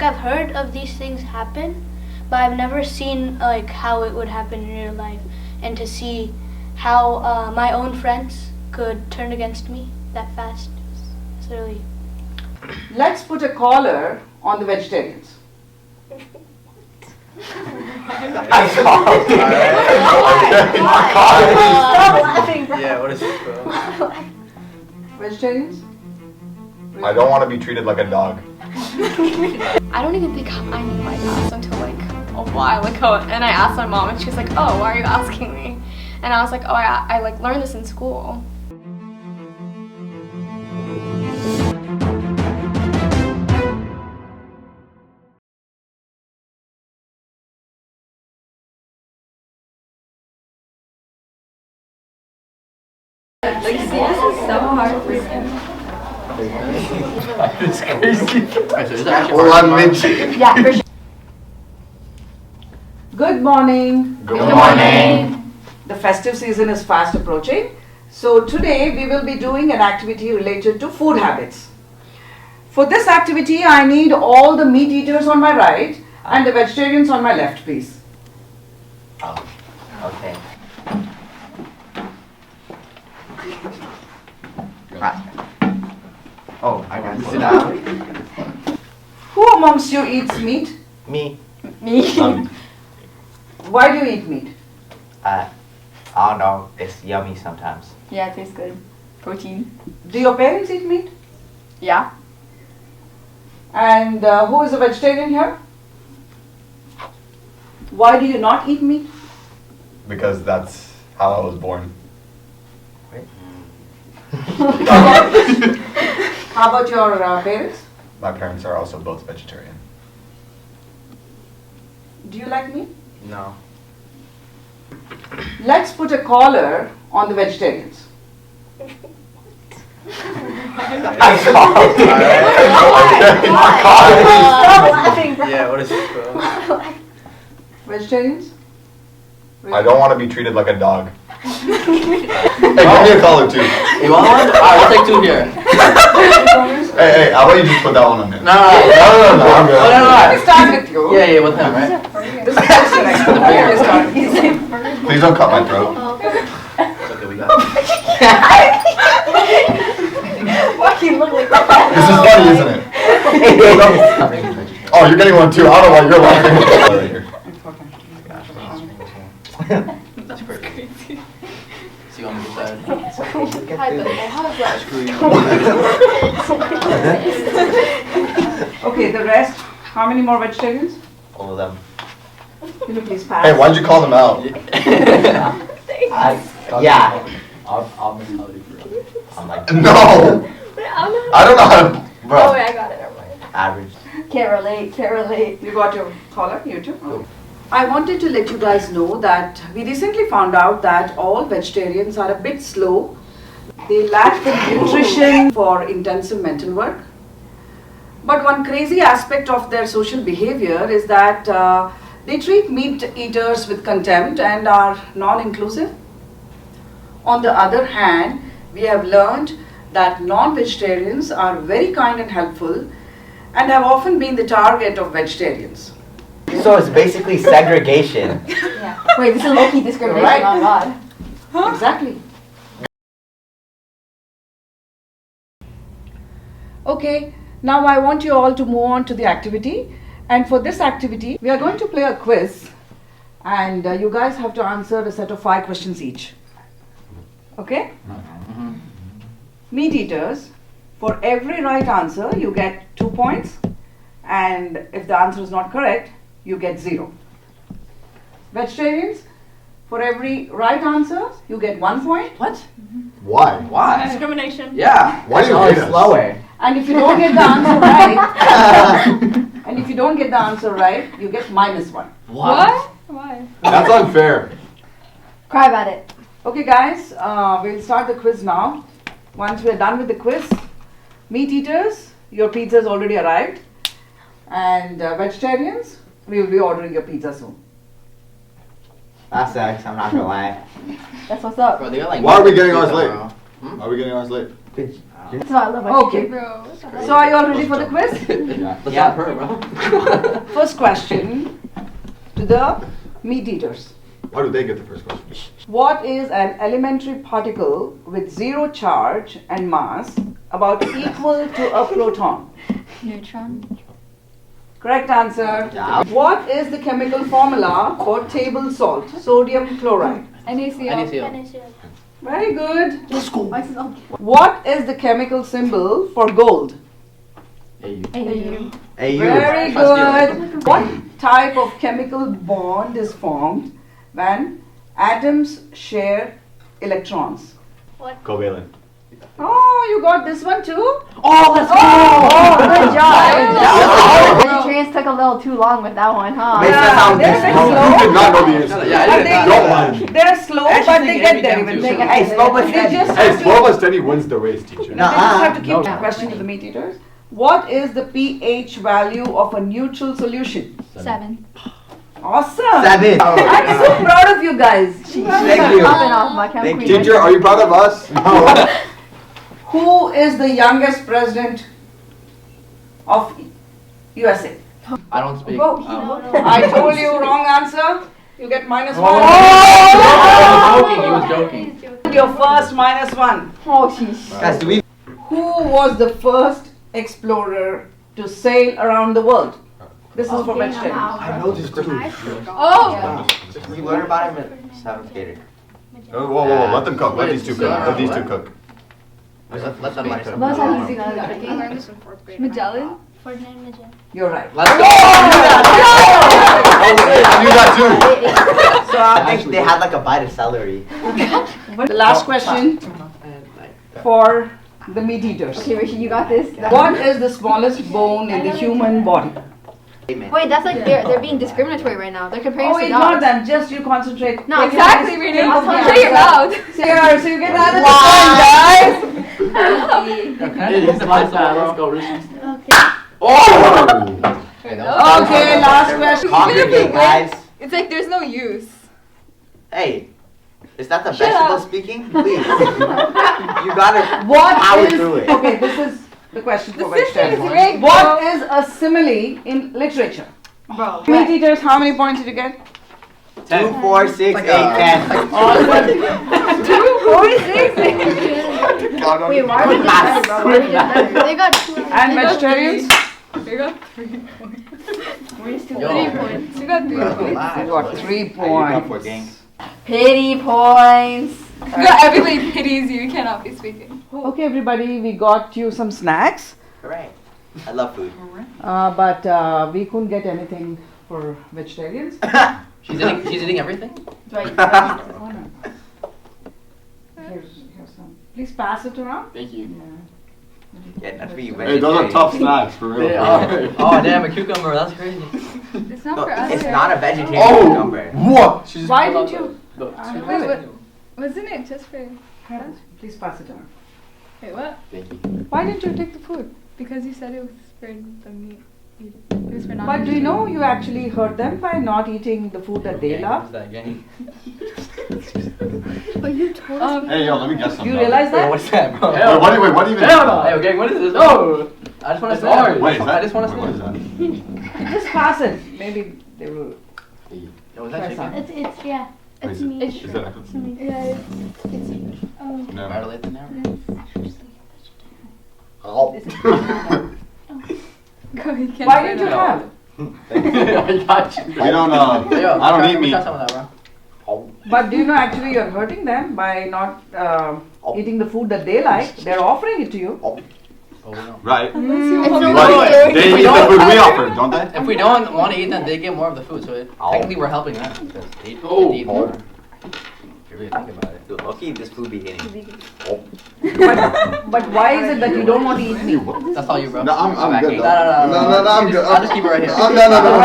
I've heard of these things happen, but I've never seen like how it would happen in real life, and to see how my own friends could turn against me that fast. It's really. Let's put a collar on the vegetarians. Stop laughing, bro. Yeah, what is this, bro? Vegetarians? I don't want to be treated like a dog. I don't even think I knew my past until like a while ago, and I asked my mom, and she's like, "Oh, why are you asking me?" And I was like, "Oh, I like learned this in school." Like, this is so hard for him. It's crazy. One Minchi. Yeah, for sure. Good morning. Good morning. The festive season is fast approaching. So today we will be doing an activity related to food habits. For this activity, I need all the meat eaters on my right and the vegetarians on my left, please. Oh, okay. Oh, I got to sit down. Who amongst you eats meat? Me. Why do you eat meat? I don't know. It's yummy sometimes. Yeah, it tastes good. Protein. Do your parents eat meat? Yeah. And who is a vegetarian here? Why do you not eat meat? Because that's how I was born. How about your parents? My parents are also both vegetarian. Do you like meat? No. Let's put a collar on the vegetarians. Stop laughing, bro. Yeah, what is this, bro? Vegetarians? I don't want to be treated like a dog. Hey, give me a collar too. You want one? Alright, we'll take two here. Hey, how about you just put that one on there? No, No, I'm good. Oh, no, Let me start with you. Yeah, with him, right? This is question next. Let me start with you. Please don't cut my throat. It's okay, we got it. Why do you look like that? This is funny, isn't it? Oh, you're getting one too. I don't know why you're laughing. Right here. That's crazy. See you on the good side. Hi, but how is that? Screw you. Okay, the rest. How many more vegetarians? All of them. Can you please pass? Hey, why'd you call them out? Yeah. I'll make Howdy for you. I'm like, No! I don't know how to. Bro. Oh wait, I got it. Never mind. average. Can't relate. Can't relate. You got your collar? You too? I wanted to let you guys know that we recently found out that all vegetarians are a bit slow. They lack the nutrition for intensive mental work. But one crazy aspect of their social behavior is that they treat meat eaters with contempt and are non-inclusive. On the other hand, we have learned that non-vegetarians are very kind and helpful and have often been the target of vegetarians. So it's basically segregation. Yeah. Wait, this is low-key discrimination. Right. Oh God. Exactly. Okay, now I want you all to move on to the activity. And for this activity, we are going to play a quiz. And you guys have to answer a set of 5 questions each. Okay? Meat eaters, for every right answer, you get 2 points. And if the answer is not correct, you get 0. Vegetarians, for every right answer, you get 1 point. What? Why? Why? Discrimination. Yeah. Why do you That's hate always us? slower. And if you don't get the answer right, you get -1. What? Why? That's unfair. Cry about it. Okay, guys, we'll start the quiz now. Once we're done with the quiz, meat eaters, your pizza's already arrived. And vegetarians, we will be ordering your pizza soon. That sucks, I'm not gonna lie. That's what's up. Bro, they got like. Why are we getting ours late? Bro. Are we getting ours late? I That's why I love my Okay. teacher. Bro, what the So are you all ready for the quiz? Let's have her, bro. First question to the meat eaters. Why do they get the first question? What is an elementary particle with zero charge and mass about equal to a proton? Neutron. Correct answer. Yeah. What is the chemical formula for table salt, sodium chloride? NaCl. Very good. Let's go. What is the chemical symbol for gold? AU. Very good. What type of chemical bond is formed when atoms share electrons? Covalent. Oh, you got this one too? Oh, let's go. Oh, good job. Yeah. Vegetarians took a little too long with that one, huh? Makes sense how they're a this bit goes. slow. You did not know the answer. Yeah, I But didn't. Don't lie. they're slow, Actually but they think get every there time too. eventually. Hey, slow but They steady. just Hey, have to, slow but steady wins the race, teacher. they just have to keep No. the question to the meat eaters. What is the pH value of a neutral solution? 7. Awesome. 7. I'm so proud of you guys. Thank you. Popping off my chem Thank queen. you. Teacher, are you proud of us? No. Who is the youngest president of USA? I don't speak. Go. I told you wrong answer. You get -1. He was joking. Your first -1. Oh, jeez. Guys, do we? Who was the first explorer to sail around the world? This is for vegetarians. I know this too. Oh! We learned about him in 7th grade. Oh, whoa. Let them cook. Let these two cook. Let these two cook. Let them like That's how easy that I is. learned this in 4th grade. Magellan? Ferdinand Magellan. You're right. Let's go. I knew that too. So I think they had like a bite of celery. The last question for the meat eaters. Okay, Rishi, you got this. What is the smallest bone in the human body? Wait, that's like they're being discriminatory right now. They're comparing Oh, us to ignore dogs. them. Just you concentrate. No, Take a exactly, nice Rita. think of the Shut your answer. mouth. Here, so you get out of the point, guys. Let's go, Rishi. Oh! Okay, last question. Congregate, guys. It's like there's no use. Hey, is that the vegetable speaking? Please. You gotta What power is through it. okay? This is the question for vegetarians. rigged, What is a simile in literature? Bro. Meat eaters, how many points did you get? 2, 4, 6, 8, 10. 46. Wait, why are we just better, bro? Why are we just better? They got 2. And vegetarians? We got 3 points. We're just too Yo. 3 points. We got 3 points. You got 3 You got 4 points. gang. Pity points. We got everybody pities you. You cannot be speaking. Okay, everybody, we got you some snacks, Hooray. I love food. but we couldn't get anything for vegetarians. She's eating everything? Right. Here's some. Please pass it around. Thank you. Yeah, not for you, Hey, those are tough snacks, for real. They are. Oh, damn, a cucumber. That's crazy. It's not No, for us. it's right? not a vegetarian Oh! cucumber. What? She just Why pulled didn't out you? the- Wait, what? Wasn't it just for... Please pass it around. Wait, what? Thank you. Why didn't you take the food? Because you said it was for the meat eater. It was for non But do you know you actually hurt them by not eating the food that they Gang, love? who's that gang? But you told us. Hey, yo, let me guess something. You realize Hey, that? what's that, bro? Wait, what even? Hell no. Hey, gang, what is this? Oh! I just want to say it. What is that? I just want to Wait, say what is it. that? Just pass it. Maybe they will. Yo, is that Try chicken? some. It's yeah. Wait, It's is it- meat. Is that It's meat. Yeah, it's No. Marilyn in there? Go, you can't Why say didn't you that. have? I got you. We don't, Hey, yo, I don't eat try meat. some of that, bro. But do you know actually you're hurting them by not eating the food that they like? They're offering it to you. Oh, we don't. Right. It's But really they We eat the don't- food we offer, don't they? If we don't want to eat them, they get more of the food. So technically, we're helping them because they eat more. If you really think about it. Dude, okay, this food be hitting. But why is it that you don't want to eat meat? That's all you, bro. No, I'm good. No, I'm good. I'll just keep it right here. No. I'll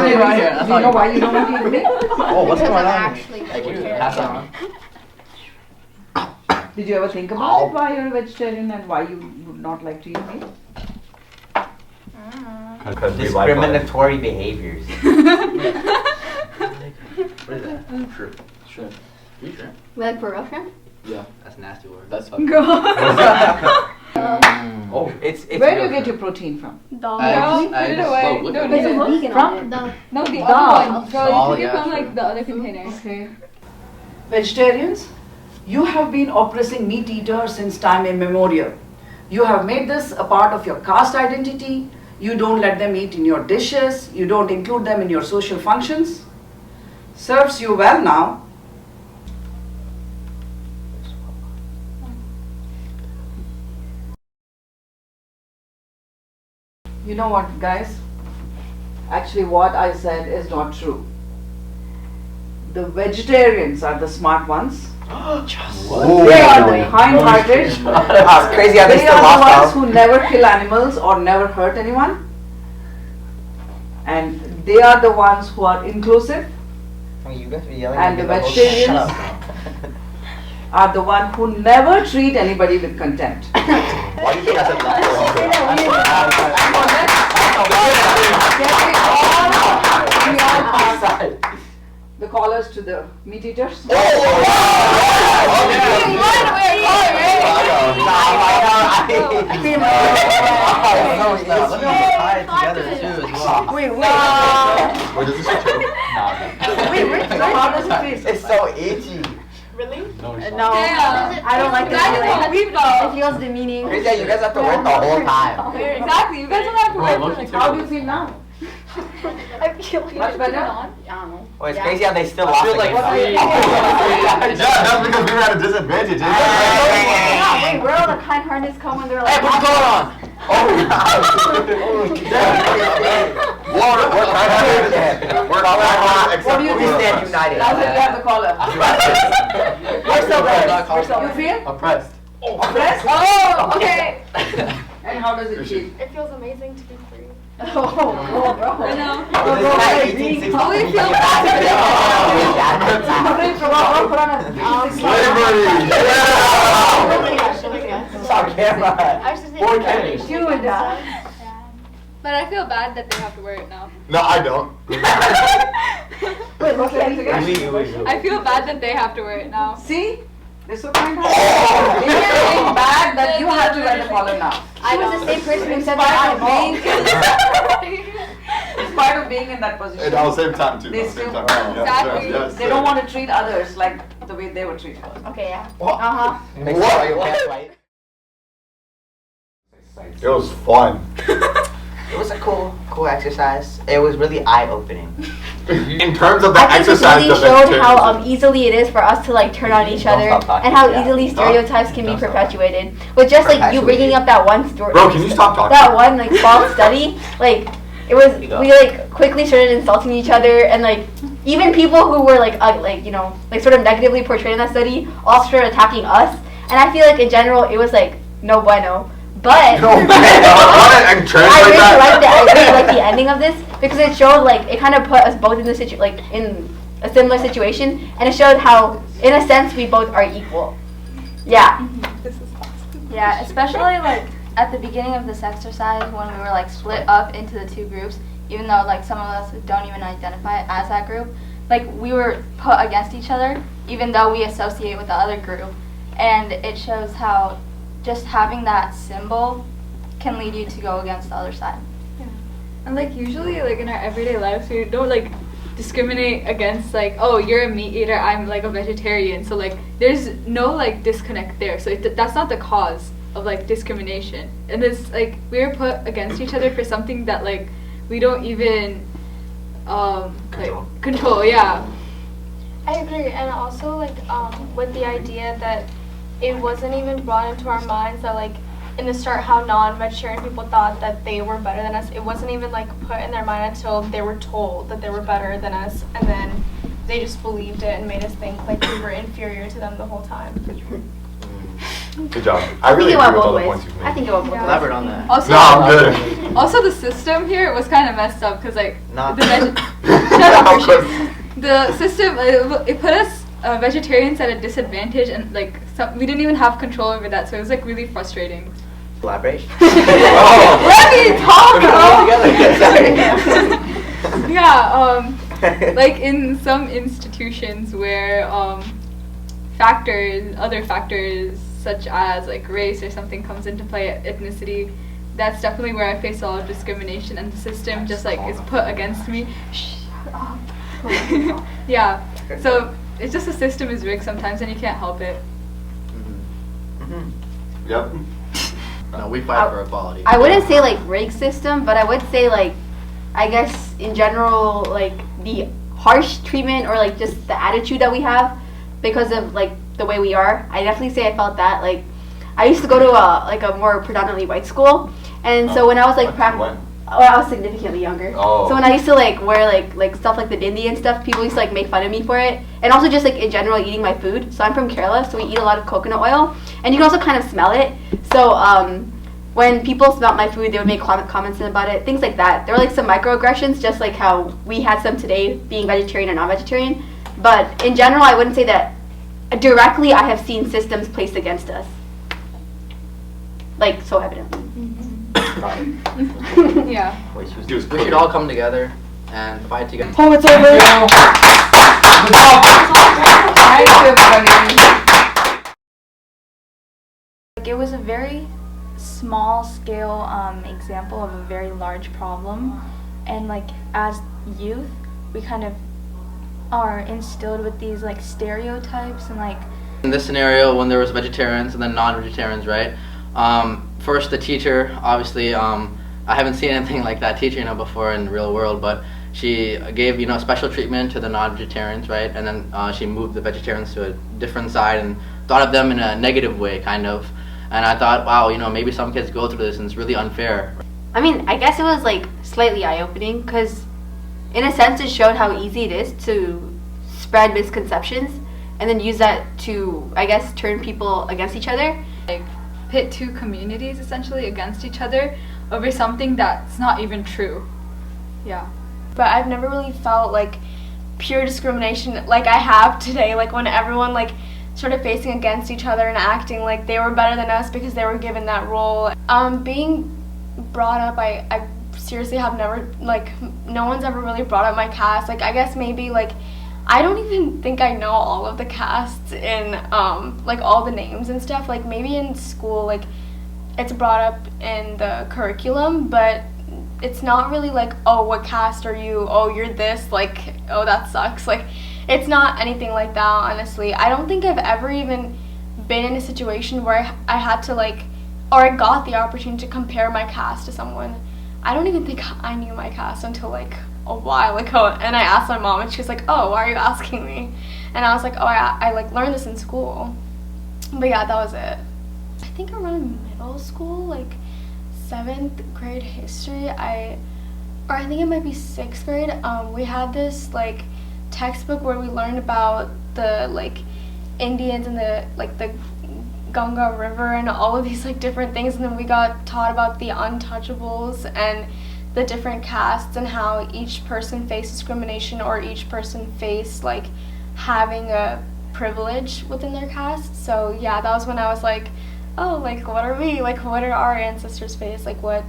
keep it right here. Do That's you all know you. why you don't want to eat meat? Oh, what's going on? actually Like, you care. pass that on. Did you ever think about it? Why you're a vegetarian and why you would not like to eat meat? Because we like life. Discriminatory behaviors. What is that? Shrimp. Shrimp. You shrimp? We like for real shrimp? Yeah. That's a nasty word. That's fucking. Girl. Oh, it's Where do you real get fruit. your protein from? Dog. Eggs, Put it eggs. away. Oh, look Don't at need it. it. From? No, the Dog. other one. So Oh, you take yeah, it from sure. like the other container. Okay. Vegetarians, you have been oppressing meat eaters since time immemorial. You have made this a part of your caste identity. You don't let them eat in your dishes. You don't include them in your social functions. Serves you well now. You know what, guys? Actually, what I said is not true. The vegetarians are the smart ones. Whoa. They are the kind-hearted. It's crazy how they They still are the lost ones who never kill animals or never hurt anyone. And they are the ones who are inclusive, I mean, you guys be yelling And at me the the whole vegetarians? Shut up. are the one who never treat anybody with contempt. Why do you think I said The callers to the meat eaters. Look at them tied together too as well. Wait, is this a joke? So how does it feel? It's so itchy. No, Yeah. I don't like the That is feeling. what we've done. It feels demeaning. Crazy how you guys have to work the whole time. Exactly. You guys don't have to Bro, work. look at How do you feel now? I feel like Much better? Oh, it's crazy how they still lost feel like again. Yeah, that's because we were at a disadvantage. Yeah, wait, where all the kind-heartedness come when they're like, Hey, put the collar on! We're kind of We're not What do you We think? stand united. Now that you have the caller. We're so good. You feel? Oppressed. Oppressed? Oh, okay. And how does it feel? It feels amazing to be free. bro. I know. This is like 1860. How do you feel It's on camera. You and But I feel bad that they have to wear it now. No, I don't. Wait, look at you. I feel bad that they have to wear it now. See? They're so kind-hearted. It's feeling bad that you have to wear the collar now. I was the same person who In said spite that of I being in spite of being in that And position, at the same time too. They At the same still- time. Yes, Exactly. yes, yes, they don't want to treat others like the way they were treated. Okay, yeah. What? Uh-huh. Make sure you can't fight. It was fun. It was a cool exercise. It was really eye-opening. In terms of the I think it exercise, really the showed how vegetarianism. easily it is for us to like turn on each Don't other stop talking. and how Yeah. easily stereotypes can be Don't stop. perpetuated. With just like you bringing up that one story, Bro, can you stop talking? that one like false study, like it was You go. we like quickly started insulting each other and like even people who were like you know like sort of negatively portrayed in that study all started attacking us, and I feel like in general it was like no bueno. But No, man. I I translate really that. like the ending of this because it showed like it kind of put us both in the in a similar situation, and it showed how in a sense we both are equal. Yeah. Yeah, especially like at the beginning of this exercise when we were like split up into the two groups, even though like some of us don't even identify as that group, like we were put against each other even though we associate with the other group, and it shows how just having that symbol can lead you to go against the other side. And like usually like in our everyday lives we don't like discriminate against like, oh, you're a meat eater, I'm like a vegetarian, so like there's no like disconnect there, so that's not the cause of like discrimination. And it's like we were put against each other for something that like we don't even control. Yeah. I agree, and also like with the idea that it wasn't even brought into our minds that like in the start how non-vegetarian people thought that they were better than us. It wasn't even like put in their mind until they were told that they were better than us, and then they just believed it and made us think like we were inferior to them the whole time. Good job. I really think it agree with went all both the ways. points you've made. I think it went both ways. Elaborate on that. Also, No, I'm good. also the system here was kind of messed up because like Nah. the shut up, Christian. The system it put us vegetarians at a disadvantage, and like we didn't even have control over that, so it was like really frustrating. Elaborate. Let me talk. Together. Yeah, like in some institutions where other factors such as like race or something comes into play, ethnicity, that's definitely where I face a lot of discrimination, and the system just like is put against me. Shut up. Yeah, so it's just the system is rigged sometimes and you can't help it. Yep. No, we fight for equality. I wouldn't say like rigged system, but I would say like, I guess in general, like the harsh treatment or like just the attitude that we have because of like the way we are. I definitely say I felt that. Like, I used to go to a more predominantly white school, and so when I was like I was significantly younger. So when I used to like wear like stuff like the bindi and stuff, people used to like make fun of me for it, and also just like in general eating my food. So I'm from Kerala, so we eat a lot of coconut oil, and you can also kind of smell it. So when people smelled my food, they would make comments about it, things like that. There were like some microaggressions, just like how we had some today, being vegetarian or non-vegetarian. But in general, I wouldn't say that directly I have seen systems placed against us, like so evidently. Yeah. We should all come together and fight together. Oh, it's over. Like, it was a very small scale example of a very large problem, and like as youth we kind of are instilled with these like stereotypes and like in this scenario when there was vegetarians and then non-vegetarians, right? First the teacher, obviously I haven't seen anything like that teacher before in the real world, but she gave special treatment to the non-vegetarians, right? And then she moved the vegetarians to a different side and thought of them in a negative way, kind of. And I thought, wow, maybe some kids go through this and it's really unfair. I mean, I guess it was like slightly eye-opening because in a sense it showed how easy it is to spread misconceptions and then use that to, I guess, turn people against each other. Like pit two communities essentially against each other over something that's not even true. Yeah. But I've never really felt like pure discrimination like I have today, like when everyone like started facing against each other and acting like they were better than us because they were given that role. Being brought up, I seriously have never, like, no one's ever really brought up my caste. Like, I guess maybe, like, I don't even think I know all of the castes in, like, all the names and stuff. Like, maybe in school, like, it's brought up in the curriculum, but it's not really like, oh, what caste are you? Oh, you're this. Like, oh, that sucks. Like, it's not anything like that, honestly. I don't think I've ever even been in a situation where I had to, like, or I got the opportunity to compare my caste to someone. I don't even think I knew my caste until, like, a while ago. And I asked my mom, and she was like, oh, why are you asking me? And I was like, oh, I like, learned this in school. But, yeah, that was it. I think around middle school, like, 7th grade history, I think it might be 6th grade, we had this, like, textbook where we learned about the, like, Indians and the, like, the Ganga River and all of these, like, different things, and then we got taught about the untouchables and the different castes and how each person faced discrimination or each person faced, like, having a privilege within their caste. So, yeah, that was when I was like, oh, like, what are we? Like, what are our ancestors face? Like, what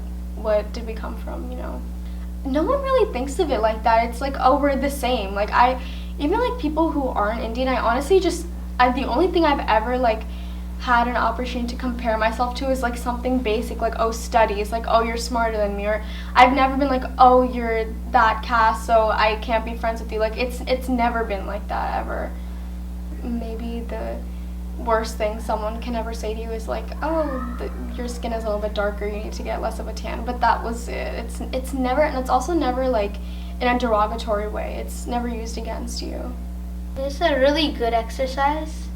did we come from, No one really thinks of it like that. It's like, oh, we're the same. Like, even, like, people who aren't Indian, I honestly the only thing I've ever, like, had an opportunity to compare myself to is, like, something basic, like, oh, studies, like, oh, you're smarter than me, or I've never been like, oh, you're that caste, so I can't be friends with you. Like, it's never been like that, ever. Maybe the worst thing someone can ever say to you is like, oh, your skin is a little bit darker, you need to get less of a tan, but that was it. It's never, and it's also never, like, in a derogatory way. It's never used against you. It's a really good exercise.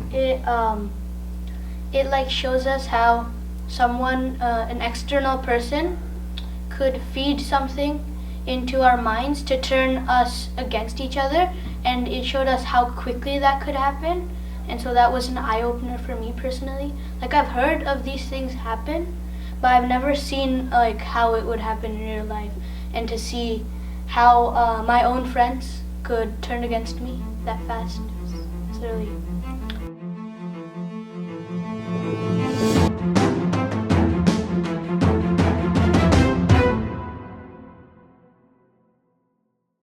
It like shows us how someone, an external person, could feed something into our minds to turn us against each other, and it showed us how quickly that could happen. And so that was an eye-opener for me personally. Like, I've heard of these things happen, but I've never seen, like, how it would happen in real life. And to see how my own friends could turn against me that fast, it's really